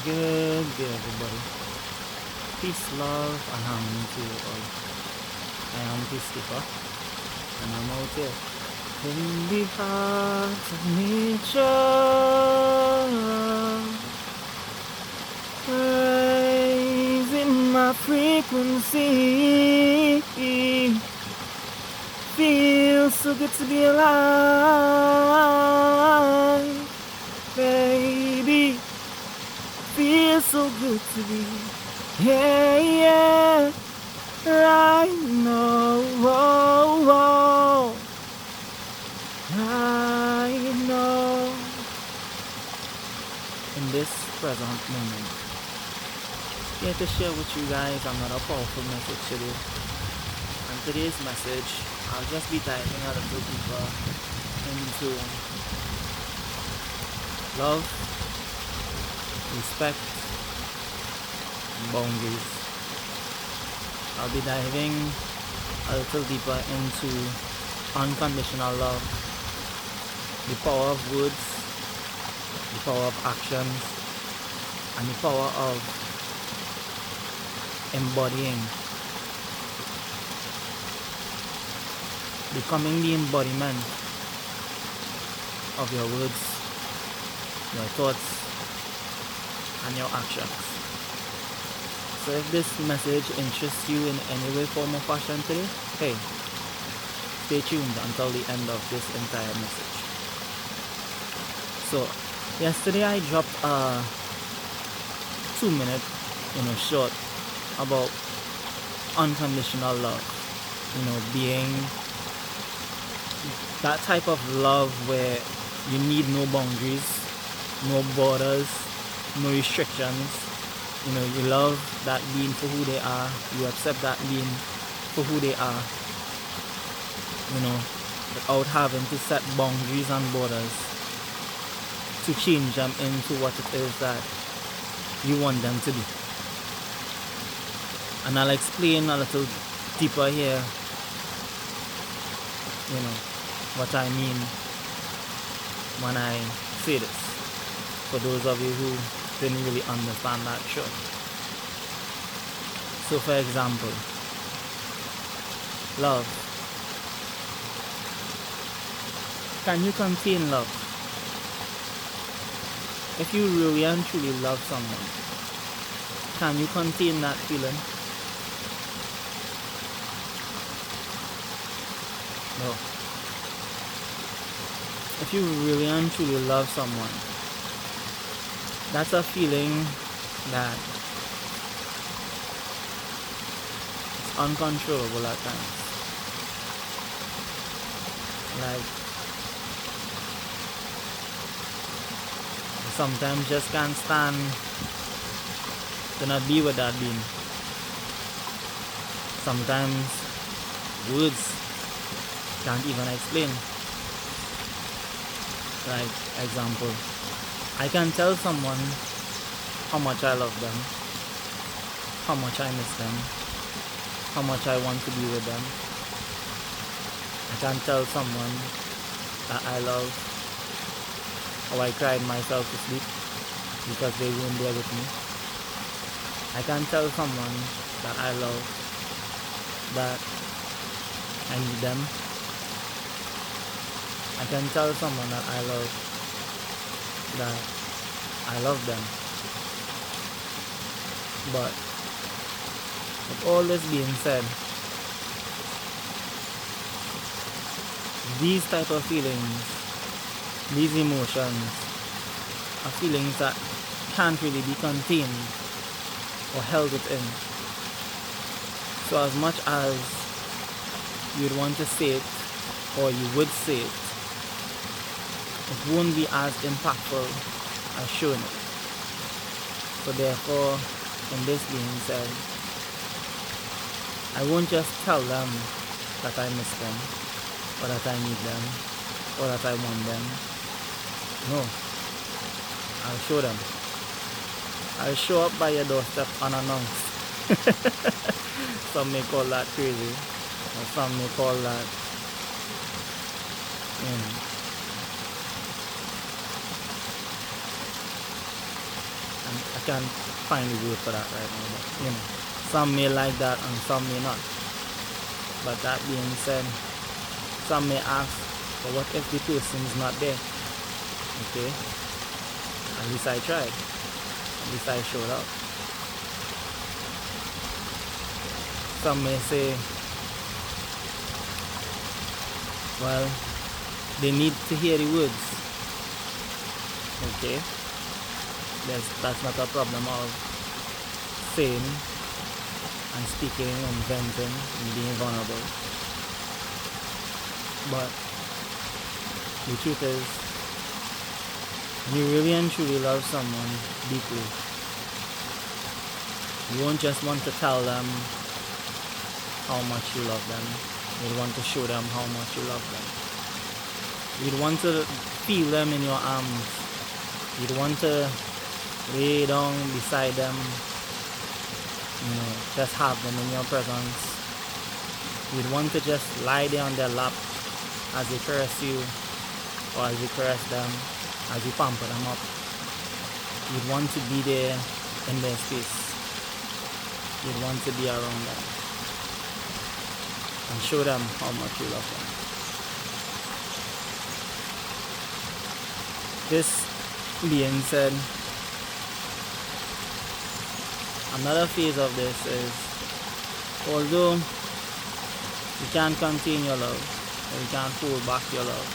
Good day, everybody. Peace, love, and harmony to you all. I am Peacekeeper, and I'm out here in the heart of nature, raising my frequency. Feels so good to be alive, baby. Feels so good to be, yeah, right now, right now, in this present moment. Here to share with you guys another powerful message today. And today's message, I'll just be diving a little deeper into love, respect, and boundaries. I'll be diving a little deeper into unconditional love, the power of words, the power of actions, and the power of embodying, becoming the embodiment of your words, your thoughts, and your actions. So if this message interests you in any way, form, or fashion today, hey, stay tuned until the end of this entire message. So yesterday I dropped a 2-minute, short about unconditional love. Being that type of love where you need no boundaries, no borders, no restrictions. You love that being for who they are. You accept that being for who they are. Without having to set boundaries and borders to change them into what it is that you want them to be. And I'll explain a little deeper here, what I mean when I say this, for those of you who didn't really understand that show. So for example, love. Can you contain love? If you really and truly love someone, can you contain that feeling? No. If you really and truly love someone, that's a feeling that is uncontrollable at times. Like, sometimes just can't stand to not be with that being. Sometimes words can't even explain. Like, example, I can tell someone how much I love them, how much I miss them, how much I want to be with them. I can tell someone that I love how I cried myself to sleep because they weren't there with me. I can tell someone that I love that I need them. I can tell someone that I love that I love them. But with all this being said, these type of feelings, these emotions, are feelings that can't really be contained or held within. So as much as you'd want to say it, or you would say it, it won't be as impactful as showing it. So therefore, in this being said, I won't just tell them that I miss them, or that I need them, or that I want them. No, I'll show them. I'll show up by your doorstep unannounced. Some may call that crazy, or some may call that, And I can't find the word for that right now, but some may like that and some may not. But that being said, some may ask, well, what if the person is not there? Okay, at least I tried. At least I showed up. Some may say, well, they need to hear the words. Okay, that's not a problem of saying and speaking and venting and being vulnerable. But the truth is, you really and truly love someone deeply. You won't just want to tell them how much you love them. You'd want to show them how much you love them. You'd want to feel them in your arms. You'd want to lay down beside them, just have them in your presence. You'd want to just lie there on their lap as they caress you, or as you caress them, as you pamper them up. You'd want to be there in their space. You'd want to be around them and show them how much you love them. This being said, another phase of this is, although you can't contain your love, or you can't hold back your love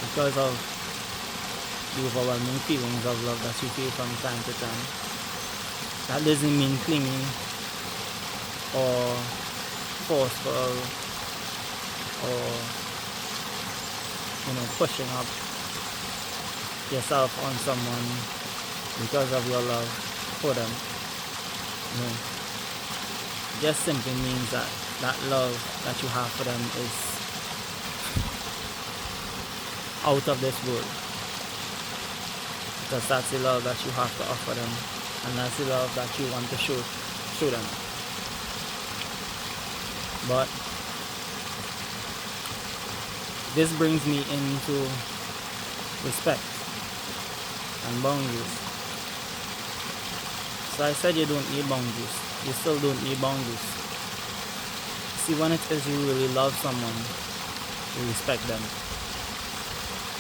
because of the overwhelming feelings of love that you feel from time to time, that doesn't mean clinging or forceful or pushing up yourself on someone because of your love for them. It just simply means that love that you have for them is out of this world, because that's the love that you have to offer them, and that's the love that you want to show them. But this brings me into respect and boundaries. So I said you don't need boundaries. You still don't need boundaries. See, when it is you really love someone, you respect them.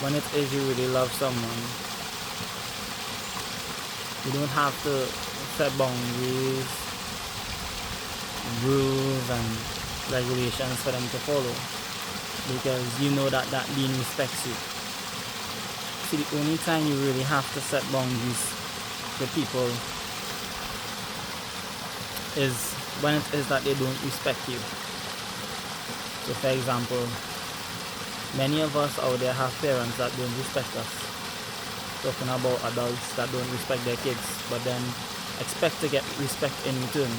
When it is you really love someone, you don't have to set boundaries, rules and regulations for them to follow, because you know that being respects you. See, the only time you really have to set boundaries with people is when it is that they don't respect you. So for example, many of us out there have parents that don't respect us. Talking about adults that don't respect their kids, but then expect to get respect in return.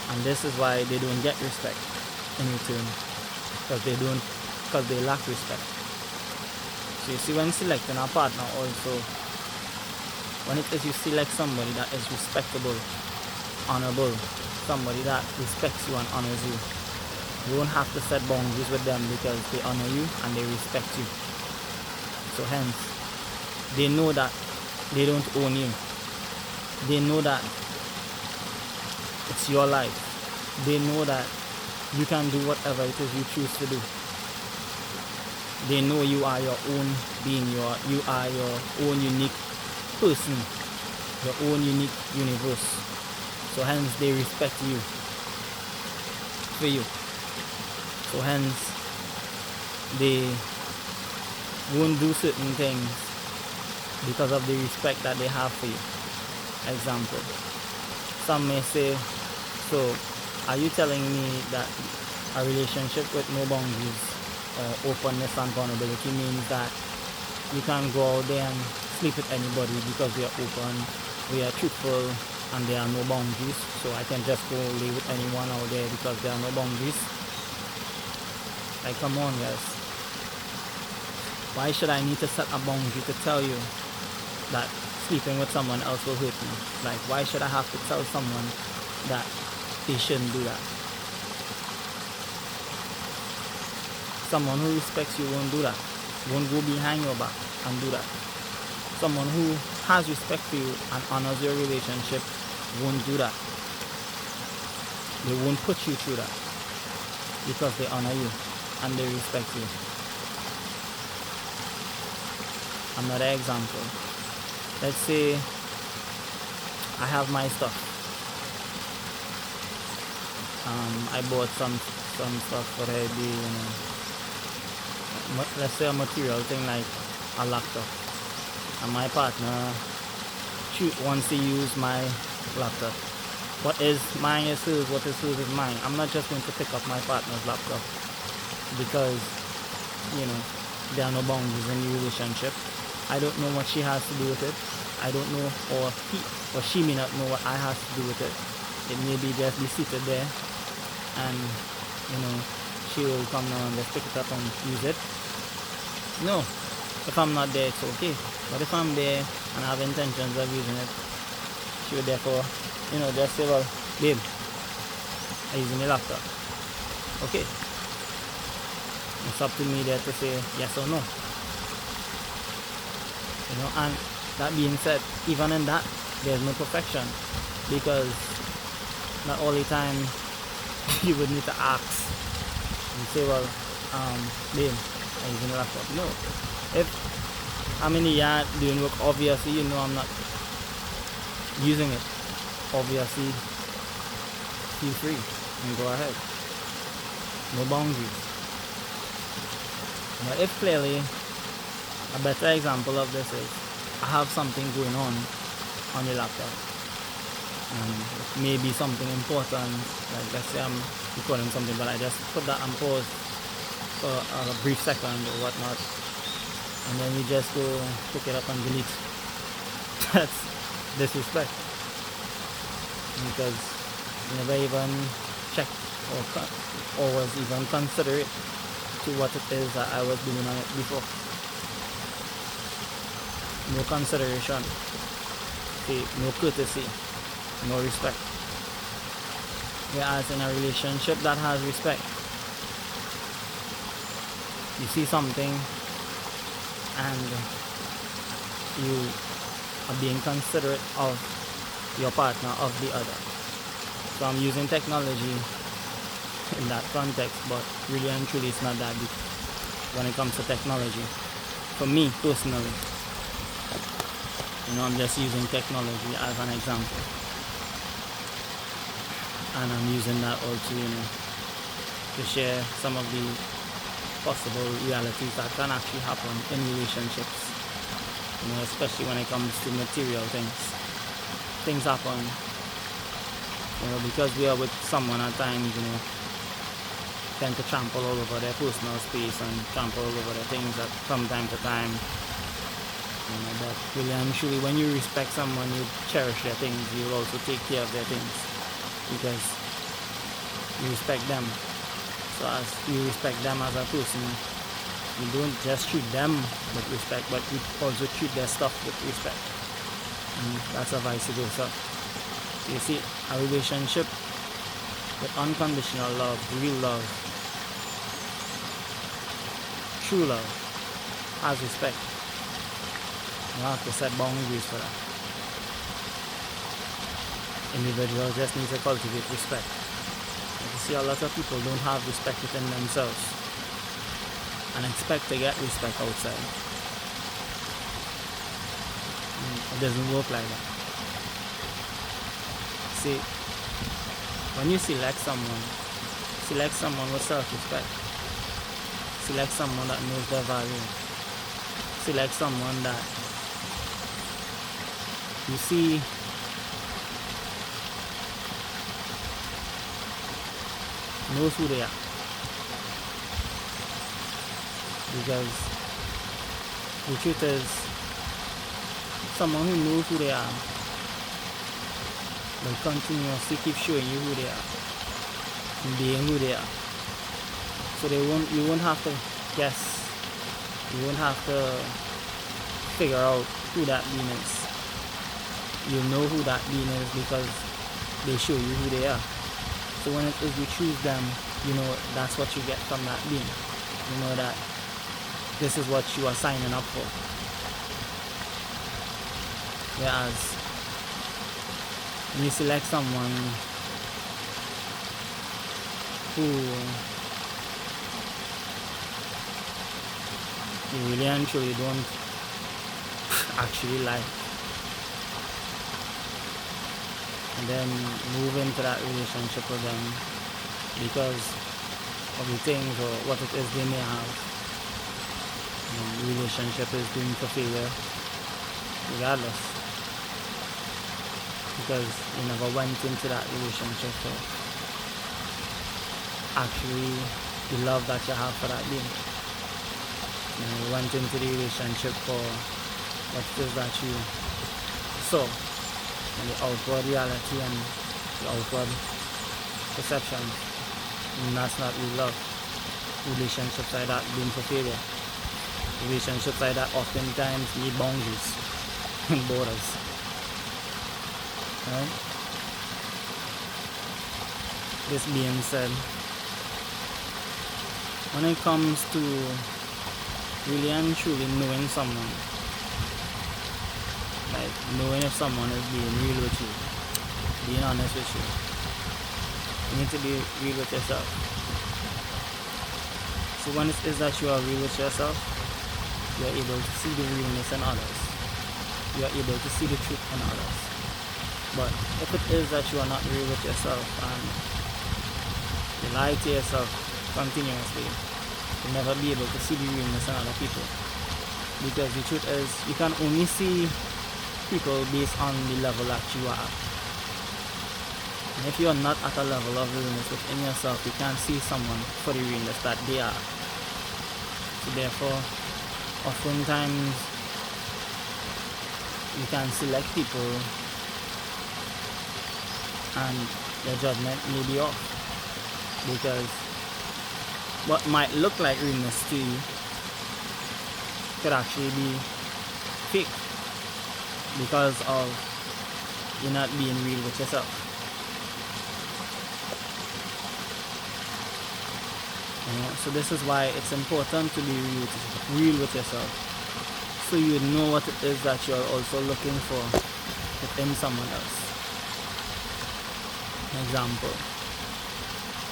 And this is why they don't get respect in return, because they lack respect. So you see, when selecting a partner also, when it is you select somebody that is respectable, honorable, somebody that respects you and honors you, you won't have to set boundaries with them, because they honor you and they respect you. So hence, they know that they don't own you. They know that it's your life. They know that you can do whatever it is you choose to do. They know you are your own being. You are your own unique person, your own unique universe. So hence they respect you for you. So hence they won't do certain things because of the respect that they have for you. Example, some may say, so are you telling me that a relationship with no boundaries or openness and vulnerability means that you can go out there and sleep with anybody because we are open, we are truthful, and there are no boundaries, so I can just go live with anyone out there because there are no boundaries? Like, come on guys, why should I need to set a boundary to tell you that sleeping with someone else will hurt me? Like, why should I have to tell someone that they shouldn't do that? Someone who respects you won't do that, won't go behind your back and do that. Someone who has respect for you and honors your relationship won't do that. They won't put you through that because they honor you and they respect you. Another example. Let's say I have my stuff. I bought some stuff for the day, let's say a material thing like a laptop. And my partner wants to use my laptop. What is mine is hers, what is hers is mine. I'm not just going to pick up my partner's laptop because, there are no boundaries in the relationship. I don't know what she has to do with it. I don't know, or he or she may not know what I have to do with it. It may be just be seated there and, she will come down and just pick it up and use it. No, if I'm not there, it's okay. But if I'm there and I have intentions of using it, she would therefore, just say, well, babe, I'm using your laptop. Okay. It's up to me there to say yes or no. And that being said, even in that, there's no perfection, because not all the time you would need to ask and say, well, babe, I'm using your laptop. No. If I'm in the yard doing work, obviously, I'm not using it. Obviously, feel free and go ahead. No boundaries. But if clearly, a better example of this is, I have something going on your laptop. And it may be something important, like let's say I'm recording something, but I just put that on pause for a brief second or whatnot. And then you just go pick it up and delete. That's disrespect. Because you never even check or was even considerate to what it is that I was doing on it before. No consideration, no courtesy, no respect. Whereas in a relationship that has respect, you see something and you are being considerate of your partner, of the other. So I'm using technology in that context, but really and truly it's not that deep when it comes to technology. For me personally, I'm just using technology as an example, and I'm using that also, to share some of the possible realities that can actually happen in relationships, especially when it comes to material things. Things happen, because we are with someone at times, tend to trample all over their personal space and trample all over their things that from time to time. But really and truly, when you respect someone, you cherish their things, you will also take care of their things, because you respect them. So as you respect them as a person, you don't just treat them with respect, but you also treat their stuff with respect. And that's a vice versa. So you see, a relationship with unconditional love, real love, true love, has respect. You have to set boundaries for that. Individuals just need to cultivate respect. You see, a lot of people don't have respect within themselves and expect to get respect outside. It doesn't work like that. See, when you select someone with self-respect. Select someone that knows their value. Select someone that you see knows who they are. Because the truth is, someone who knows who they are will continuously keep showing you who they are and being who they are. So you won't have to guess. You won't have to figure out who that being is. You know who that being is because they show you who they are. So when it is you choose them, you know that's what you get from that being. You know that this is what you are signing up for. Whereas when you select someone who you really and truly don't actually like, and then move into that relationship with them because of the things or what it is they may have, the relationship is doomed to failure regardless, because you never went into that relationship for actually the love that you have for that being. You went into the relationship for what it is that you saw, and the outward reality and the outward perception. And that's not real love. Relationships like that doomed for failure. Relationships like that oftentimes need boundaries and borders. Right? This being said, when it comes to really and truly knowing someone, like knowing if someone is being real with you, being honest with you need to be real with yourself. So when it is that you are real with yourself, you are able to see the realness in others. You are able to see the truth in others. But if it is that you are not real with yourself and you lie to yourself continuously, you'll never be able to see the realness in other people. Because the truth is, you can only see people based on the level that you are at. And if you are not at a level of realness within yourself, you can't see someone for the realness that they are. So therefore, oftentimes you can select people and your judgment may be off, because what might look like realness to you could actually be fake because of you not being real with yourself. So this is why it's important to be real with yourself, so you know what it is that you are also looking for within someone else. An example,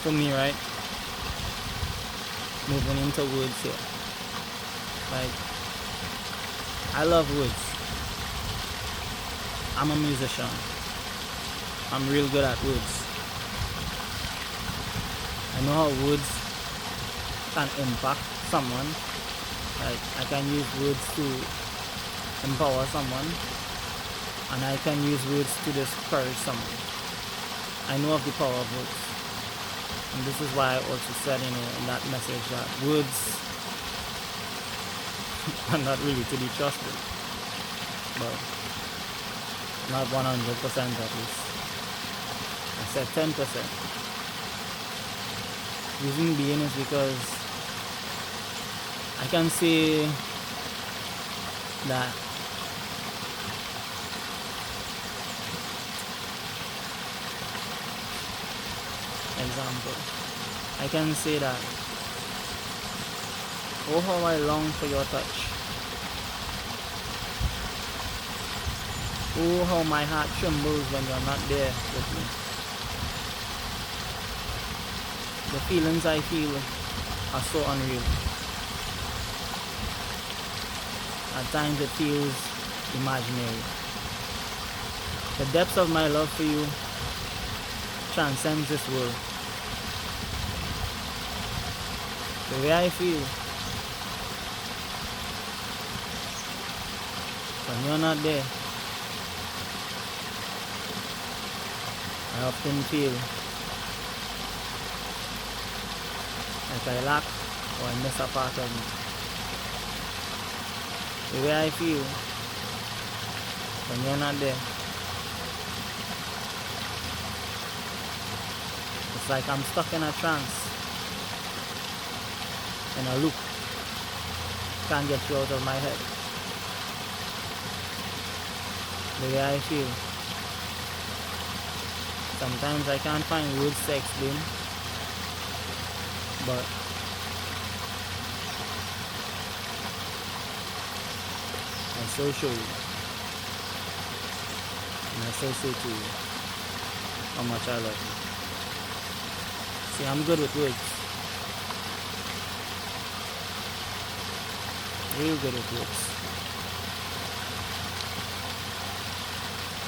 for me, right, moving into woods here, like, I love woods. I'm a musician. I'm real good at woods. I know how woods can impact someone. Like, I can use words to empower someone, and I can use words to discourage someone. I know of the power of words, and this is why I also said, in that message, that words are not really to be trusted, but not 100% at least. I said 10%. Reason being is because I can say that example, I can say that, oh, how I long for your touch. Oh, how my heart trembles when you're not there with me. The feelings I feel are so unreal. At times it feels imaginary. The depths of my love for you transcends this world. The way I feel when you're not there, I often feel like I lack or I miss a part of me. The way I feel when you're not there, it's like I'm stuck in a trance, in a loop. Can't get you out of my head. The way I feel. Sometimes I can't find words to explain, but I so show you. And I still say to you how much I love you. See, I'm good with words. Real good with words.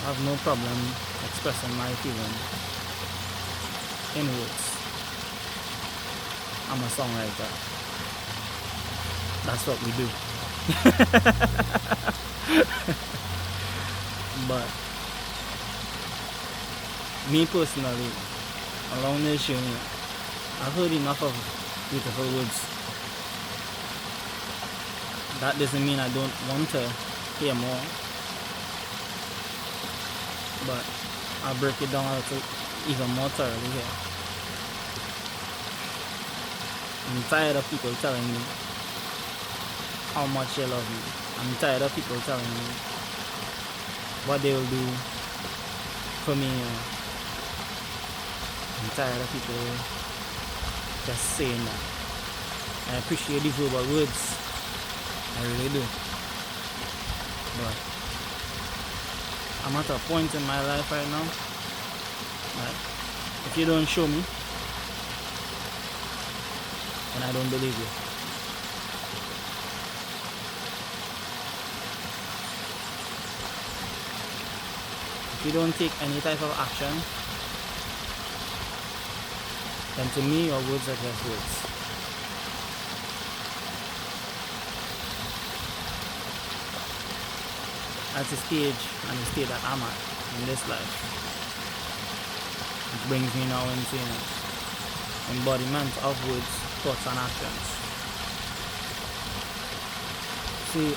I have no problem expressing my feelings in words. I'm a songwriter. That's what we do. But me personally, along this journey, I've heard enough of beautiful words. That doesn't mean I don't want to hear more, but I'll break it down a little even more thoroughly here. I'm tired of people telling me how much they love you. I'm tired of people telling me what they will do for me. I'm tired of people just saying that. I appreciate the verbal words. I really do. But I'm at a point in my life right now that if you don't show me, then I don't believe you. If you don't take any type of action, then to me your words are just words. At the stage and the state that I'm at in this life, it brings me now into embodiment of words, thoughts and actions. See,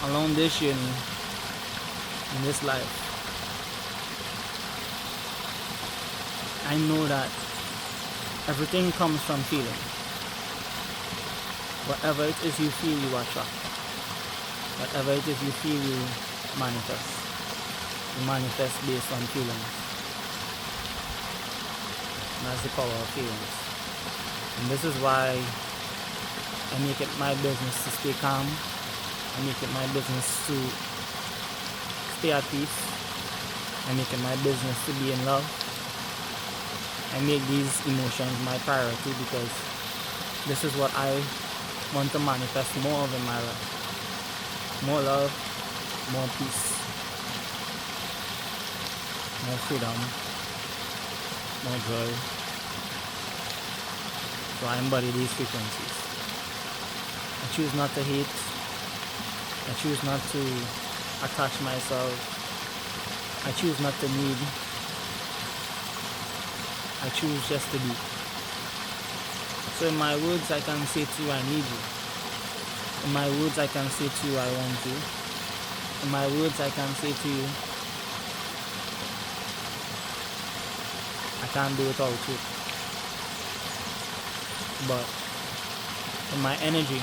along this journey, in this life, I know that everything comes from feeling. Whatever it is you feel, you attract. Whatever it is you feel, you manifest. You manifest based on feelings. And that's the power of feelings. And this is why I make it my business to stay calm. I make it my business to stay at peace. I make it my business to be in love. I make these emotions my priority because this is what I want to manifest more of in my life. More love, more peace, more freedom, more joy. So I embody these frequencies. I choose not to hate. I choose not to attach myself. I choose not to need. I choose just to be. So in my words I can say to you, I need you. In my words I can say to you, I want you. In my words I can say to you, I can't do without you. But in my energy,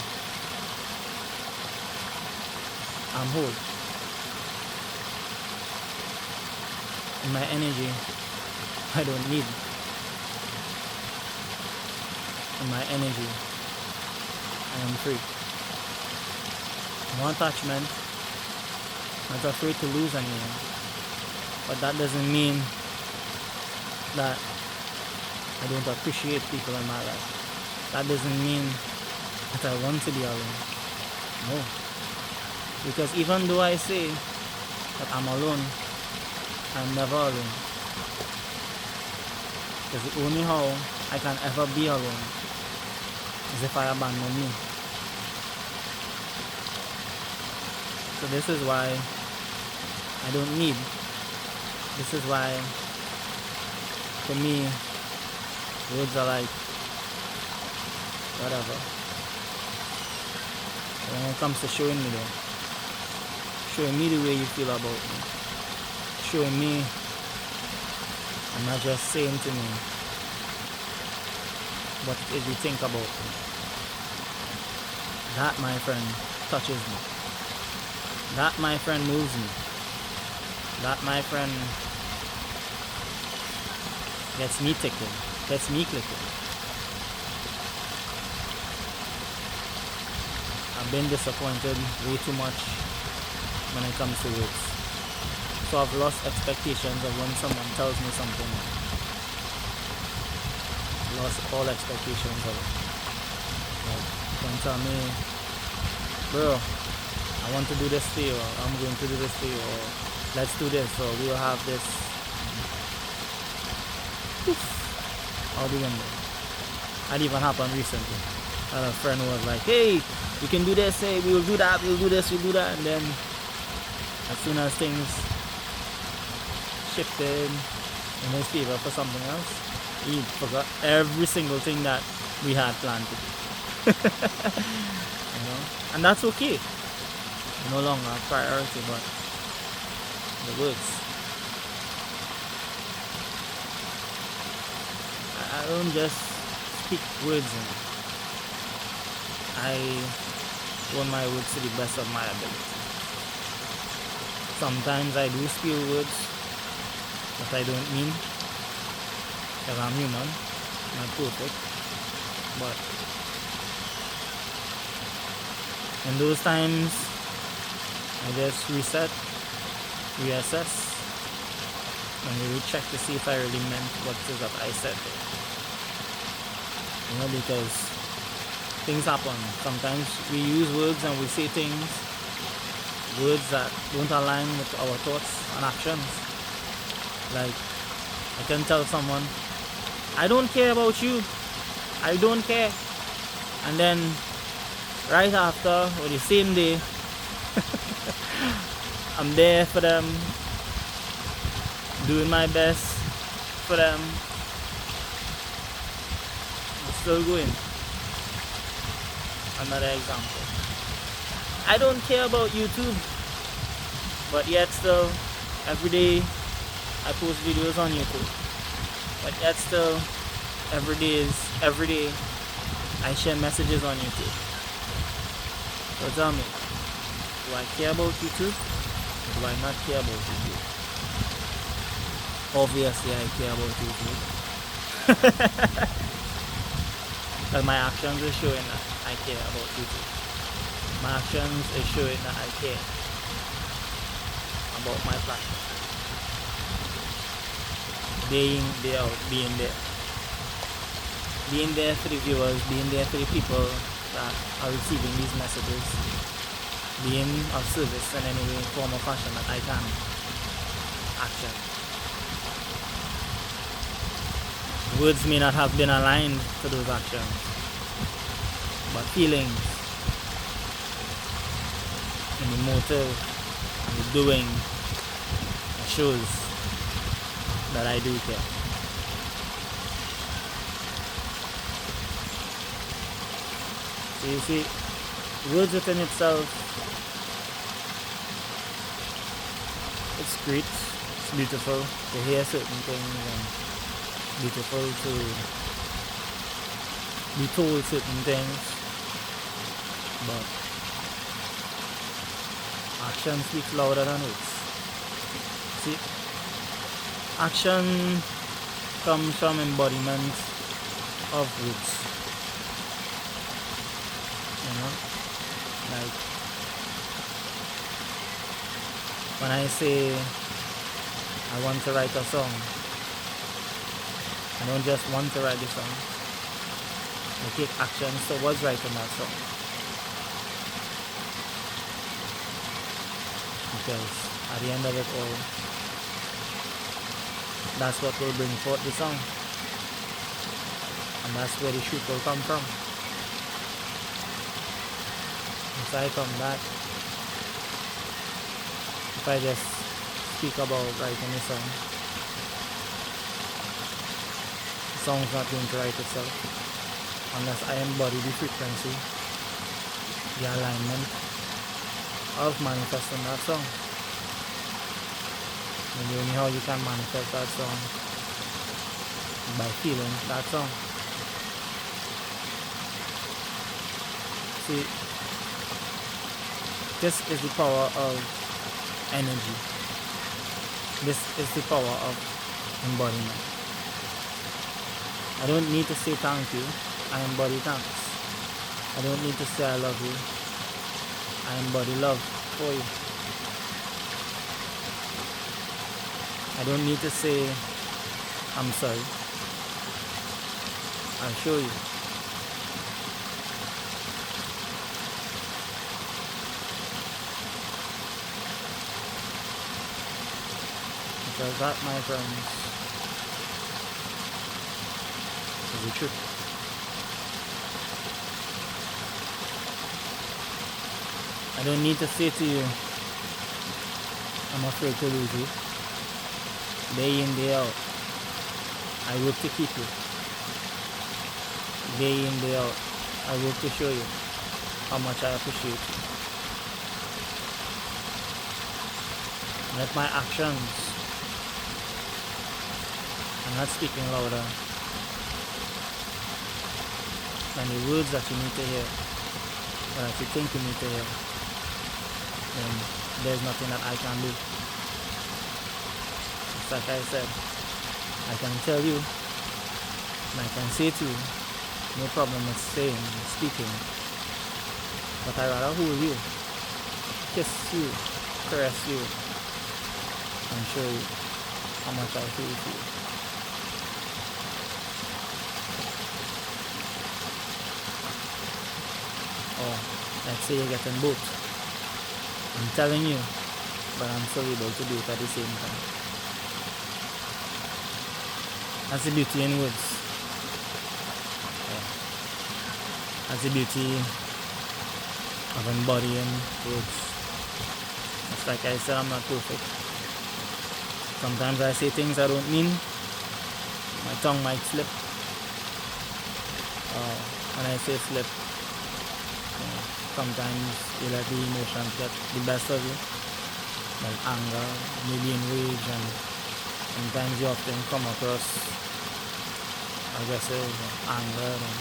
I'm whole. In my energy, I don't need. In my energy, I am free. No attachment, not afraid to lose anyone. But that doesn't mean that I don't appreciate people in my life. That doesn't mean that I want to be alone. No. Because even though I say that I'm alone, I'm never alone. Because the only how I can ever be alone is if I abandon me. So this is why I don't need. This is why, for me, words are like whatever. But when it comes to showing me though, showing me the way you feel about me, showing me and not just saying to me what it is you think about me. That, my friend, touches me. That, my friend, moves me. That, my friend, gets me ticking, gets me clicking. I've been disappointed way too much when it comes to words. So I've lost expectations of when someone tells me something. Lost all expectations of it. Like, don't tell me, bro, I want to do this for you, or I'm going to do this for you, or let's do this, or we'll have this. Out the window. That even happened recently. I had a friend who was like, hey, we can do this, hey, we will do that, we'll do this, we'll do that. And then as soon as things shifted in his favor for something else, he forgot every single thing that we had planned to do. You know? And that's okay. No longer a priority, but it works. I don't just speak words. I want my words to the best of my ability. Sometimes I do spew words that I don't mean, because I'm human, not perfect. But in those times, I just reset, reassess, and really check to see if I really meant what it is that I said there. You know, because things happen. Sometimes we use words and we say things, words that don't align with our thoughts and actions. Like, I can tell someone, I don't care about you. I don't care. And then, right after, or the same day, I'm there for them, doing my best for them. I'm still going. Another example. I don't care about YouTube, but yet still, every day I post videos on YouTube. But yet still, every day I share messages on YouTube. So tell me, do I care about YouTube? Or do I not care about YouTube? Obviously I care about YouTube. Because my actions are showing that I care about YouTube. My actions are showing that I care about my platform. Day in, day out, being there. Being there for the viewers, being there for the people that are receiving these messages. Being of service in any way, form or fashion that I can. Action. Words may not have been aligned to those actions, but feelings and the motive and the doing shows that I do care. So you see, words within itself, it's great, it's beautiful to hear certain things and beautiful to be told certain things, but action speaks louder than words. See, action comes from embodiment of words. You know, like when I say I want to write a song, I don't just want to write the song. I take actions towards writing that song. Because at the end of it all, that's what will bring forth the song. And that's where the shoot will come from. Aside from that, if I just speak about writing a song, the song's not going to write itself unless I embody the frequency, the alignment of manifesting that song. And the only how you can manifest that song by feeling that song. See, this is the power of energy. This is the power of embodiment. I don't need to say thank you, I embody thanks. I don't need to say I love you, I embody love for you. I don't need to say I'm sorry. I'll show you. Because that, my friends, is the truth. I don't need to say to you, I'm afraid to lose you. Day in, day out, I work to keep you. Day in, day out, I work to show you how much I appreciate you. Let my actions, I'm not speaking louder than the words that you need to hear, or that you think you need to hear. Then there's nothing that I can do. It's like I said, I can tell you, and I can say to you, no problem with saying, speaking, but I rather hold you, kiss you, caress you, and show you how much I feel for you. Or let's say you're getting both. I'm telling you, but I'm still able to do it at the same time. That's the beauty in words. Yeah. That's the beauty of embodying words. It's like I said, I'm not perfect. Sometimes I say things I don't mean. My tongue might slip. When I say slip, sometimes you let the emotions get the best of you, like anger, maybe enrage, and sometimes you often come across aggressive, anger, and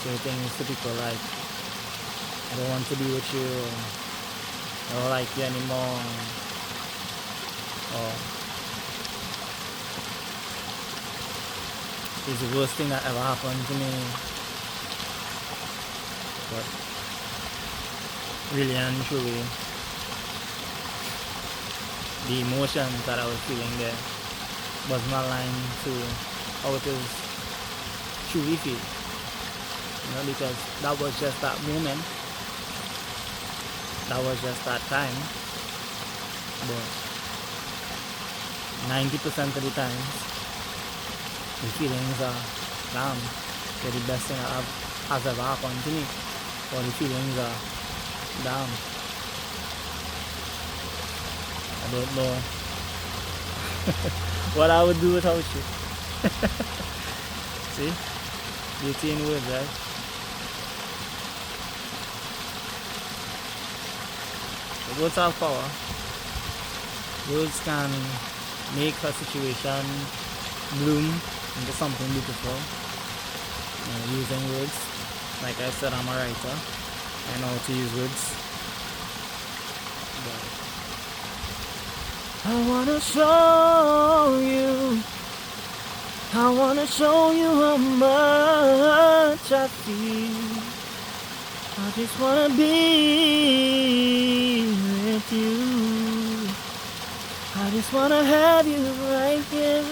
say things to people like, I don't want to be with you, I don't like you anymore, or it's the worst thing that ever happened to me. But really and truly, the emotions that I was feeling there was not aligned to how it is truly feel. You know, because that was just that moment. That was just that time. But 90% of the time, the feelings are, damn, they're the best thing that has ever happened to me. Or the feelings are, damn, I don't know what I would do without you. See? Beauty in words, right? The words have power. Words can make a situation bloom into something beautiful. Using words. Like I said, I'm a writer. I know how to use words. But I wanna show you. I wanna show you how much I feel. I just wanna be with you. I just wanna have you right here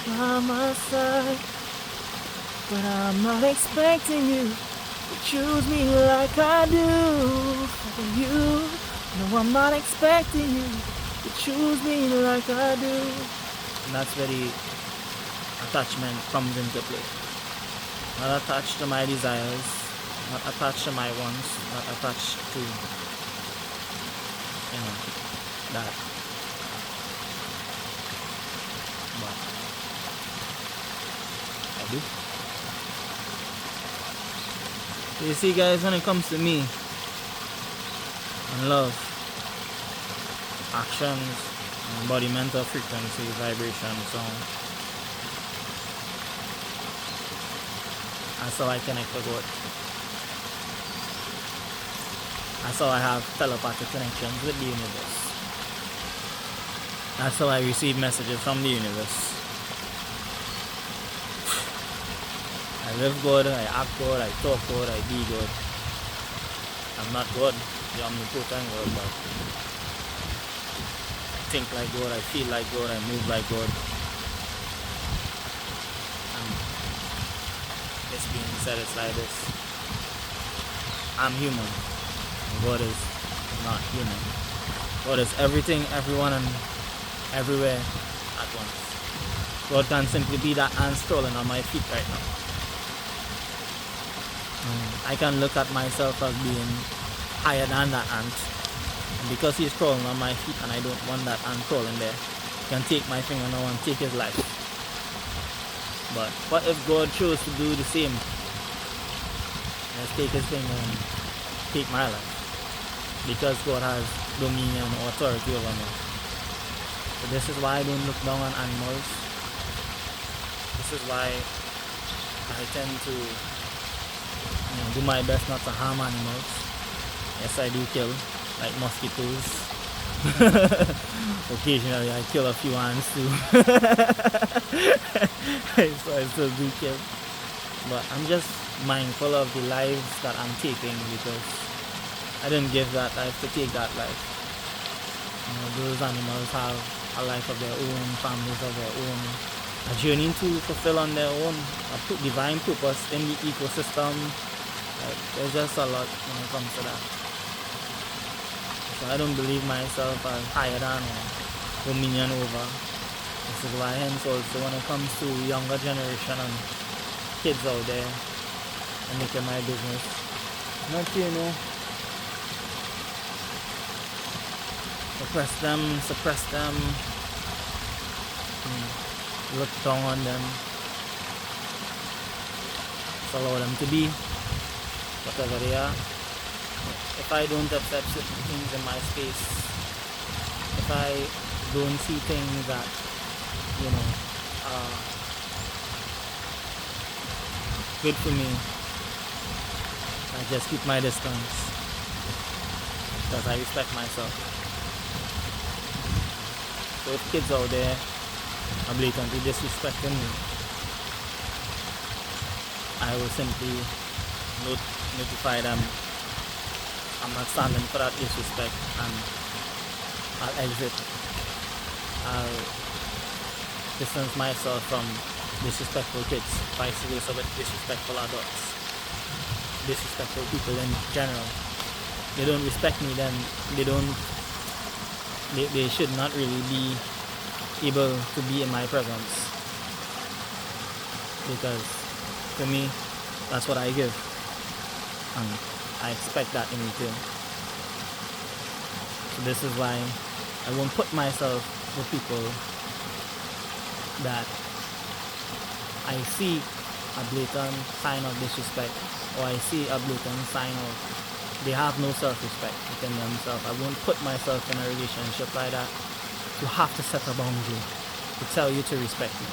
by my side. But I'm not expecting you to choose me like I do for you. No, I'm not expecting you to choose me like I do. And that's where the attachment comes into play. Not attached to my desires, not attached to my wants, not attached to, that. But I do. You see, guys, when it comes to me and love, actions, embodiment of frequency, vibration, sound, that's how I connect with God. That's how I have telepathic connections with the universe. That's how I receive messages from the universe. I live God, I act God, I talk God, I be God. I'm not God, the omnipotent God, but think like God, I feel like God, I move like God. And this being said, it's like this. I'm human. God is not human. God is everything, everyone, and everywhere at once. God can simply be that ant crawling on my feet right now. I can look at myself as being higher than that ant. And because he's crawling on my feet and I don't want that ant crawling there, he can take my finger now and take his life. But what if God chose to do the same? Let's take his finger and take my life. Because God has dominion or authority over me. So this is why I don't look down on animals. This is why I tend to do my best not to harm animals. Yes, I do kill, like mosquitoes. Occasionally I kill a few ants too. So I still do kill. But I'm just mindful of the lives that I'm taking because I didn't give that life to take that life. Those animals have a life of their own, families of their own, a journey to fulfill on their own, a divine purpose in the ecosystem. There's just a lot when it comes to that. So I don't believe myself as higher than or dominion over. This is why hence also when it comes to younger generation and kids out there, I make it my business not to, suppress them, look down on them. Just allow them to be whatever they are. If I don't accept certain things in my space, if I don't see things that, are good for me, I just keep my distance because I respect myself. So if kids out there are blatantly disrespecting me, I will simply notify them I'm not standing for that disrespect and I'll exit. I'll distance myself from disrespectful kids, vice versa with disrespectful adults, disrespectful people in general. They don't respect me, then they should not really be able to be in my presence, because for me that's what I give and I expect that in return. So this is why I won't put myself with people that I see a blatant sign of disrespect, or I see a blatant sign of they have no self-respect within themselves. I won't put myself in a relationship like that to have to set a boundary to tell you to respect me.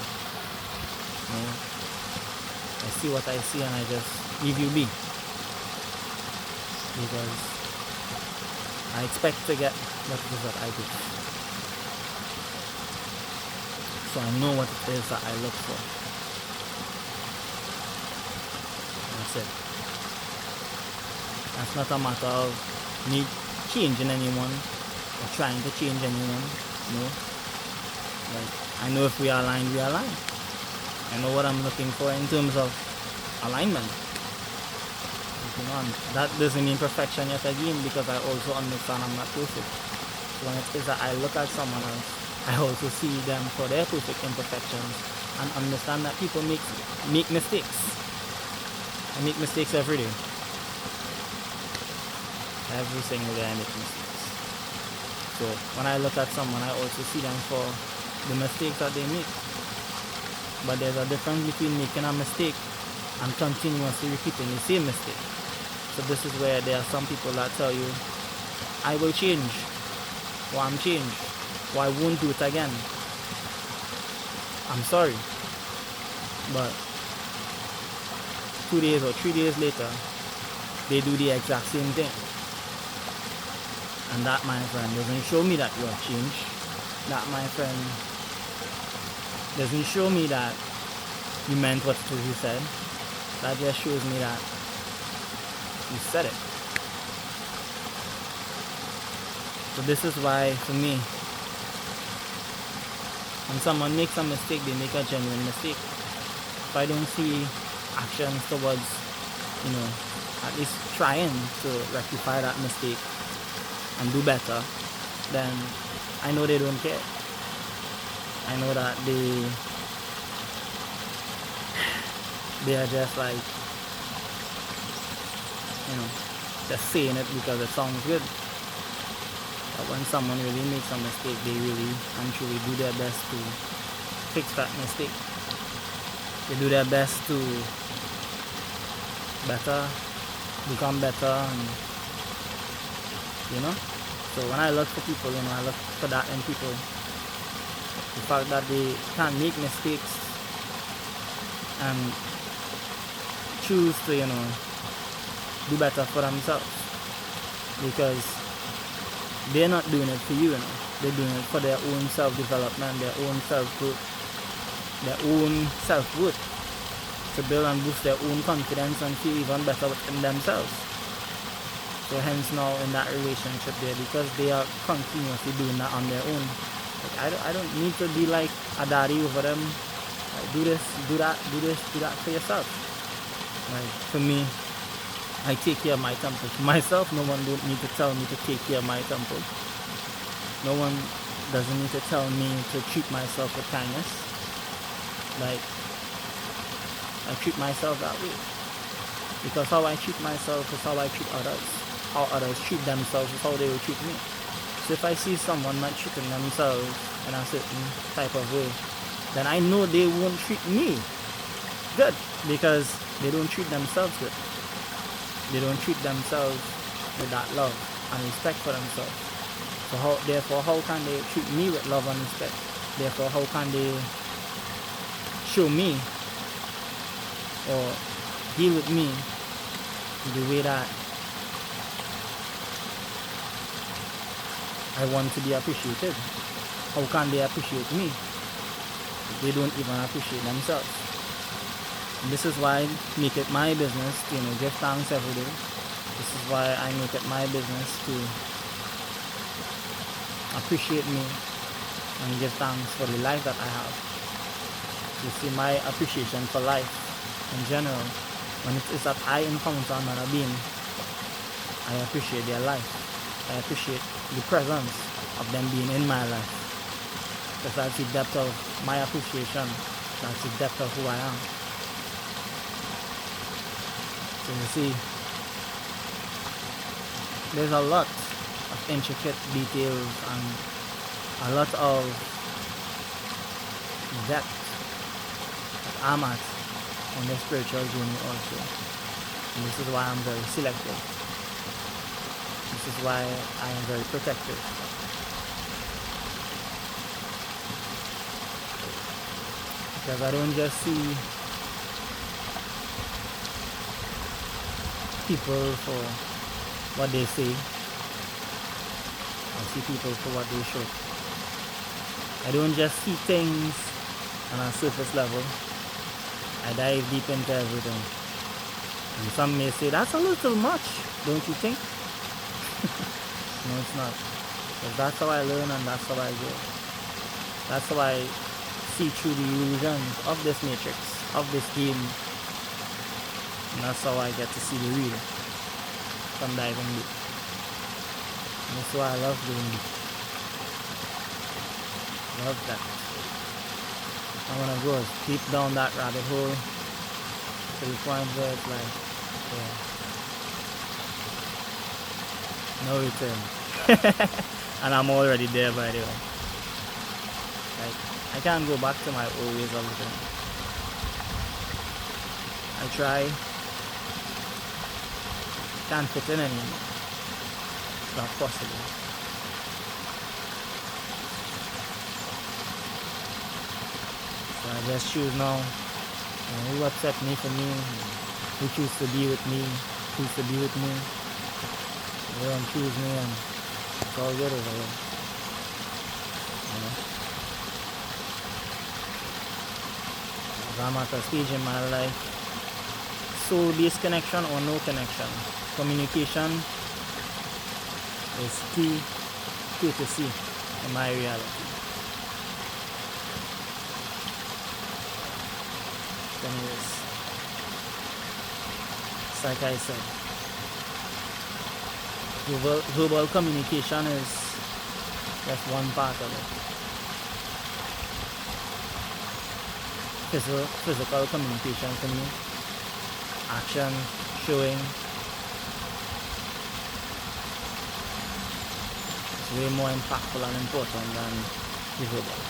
I see what I see and I just leave you be, because I expect to get what it is that I do. So I know what it is that I look for. That's it. That's not a matter of me changing anyone or trying to change anyone. No. Like, I know if we are aligned, we are aligned. I know what I'm looking for in terms of alignment. And that doesn't mean perfection yet again, because I also understand I'm not perfect. So when it is that I look at someone else, I also see them for their perfect imperfections and understand that people make mistakes. I make mistakes every day. Every single day I make mistakes. So when I look at someone, I also see them for the mistakes that they make. But there's a difference between making a mistake and continuously repeating the same mistake. So this is where there are some people that tell you, I will change, or I'm changed, or I won't do it again. I'm sorry, but 2 days or 3 days later, they do the exact same thing. And that, my friend, doesn't show me that you have changed. That, my friend, doesn't show me that you meant what you said. That just shows me that you said it. So this is why, for me, When someone makes a mistake, they make a genuine mistake. If I don't see actions towards, at least trying to rectify that mistake and do better, then I know they don't care. I know that they are just like, just saying it because it sounds good. But when someone really makes a mistake, they really and truly do their best to fix that mistake. They do their best to become better, and So when I look for people, I look for that in people. The fact that they can make mistakes and choose to, do better for themselves, because they're not doing it for you, They're doing it for their own self-development, their own self-growth, their own self-worth, to build and boost their own confidence and feel even better within themselves. So hence now in that relationship there, because they are continuously doing that on their own, like I don't need to be like a daddy over them. Like, do this, do that, do this, do that for yourself. Like, for me, I take care of my temple. For myself, no one don't need to tell me to take care of my temple. No one doesn't need to tell me to treat myself with kindness. Like, I treat myself that way. Because how I treat myself is how I treat others. How others treat themselves is how they will treat me. So if I see someone not treating themselves in a certain type of way, then I know they won't treat me good, because they don't treat themselves good. They don't treat themselves with that love and respect for themselves. So therefore, how can they treat me with love and respect? Therefore, how can they show me or deal with me the way that I want to be appreciated? How can they appreciate me if they don't even appreciate themselves? And this is why I make it my business to give thanks every day. This is why I make it my business to appreciate me and give thanks for the life that I have. You see, my appreciation for life in general, when it is that I encounter another being, I appreciate their life. I appreciate the presence of them being in my life. Because that's the depth of my appreciation. That's the depth of who I am. So you see, there's a lot of intricate details and a lot of depth that I'm at on the spiritual journey also. And this is why I'm very selective. This is why I am very protective. Because I don't just see people for what they say. I see people for what they show. I don't just see things on a surface level. I dive deep into everything. And some may say, that's a little much, don't you think? No, it's not. Because that's how I learn and that's how I grow. That's how I see through the illusions of this matrix, of this game. And that's how I get to see the real from diving deep. And that's why I love doing it. Love that. I want to go deep down that rabbit hole to the point where it's like, no return. And I'm already there, by the way. Like, I can't go back to my old ways of living. I try. Can't fit in anymore. It's not possible. So I just choose now. Who accept me for me? Who choose to be with me? Choose to be with me? They don't choose me, and it's all good over here. I'm at a stage in my life, soul-based connection or no connection. Communication is key courtesy in my reality. anyways. It's like I said, verbal communication is just one part of it. Physical communication to me, action, showing, is way more impactful and important than the verbal.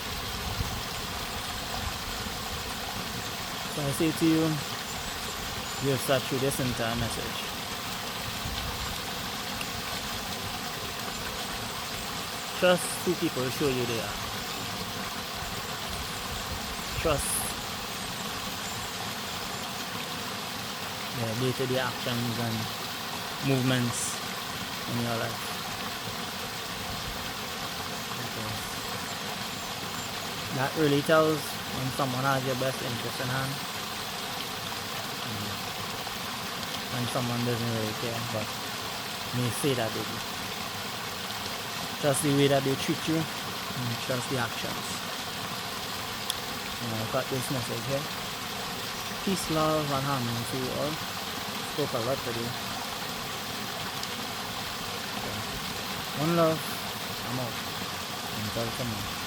So I say to you, you have sat through this entire message. Trust who people show you they are. Trust their day-to-day actions and movements in your life. Because that really tells when someone has your best interest in hand, and someone doesn't really care, but may say that they do. Trust the way that they treat you, and trust the actions. And I've got this message here. Peace, love, and harmony to you all. Spoke a lot today. So, one love, I'm out. Until tomorrow.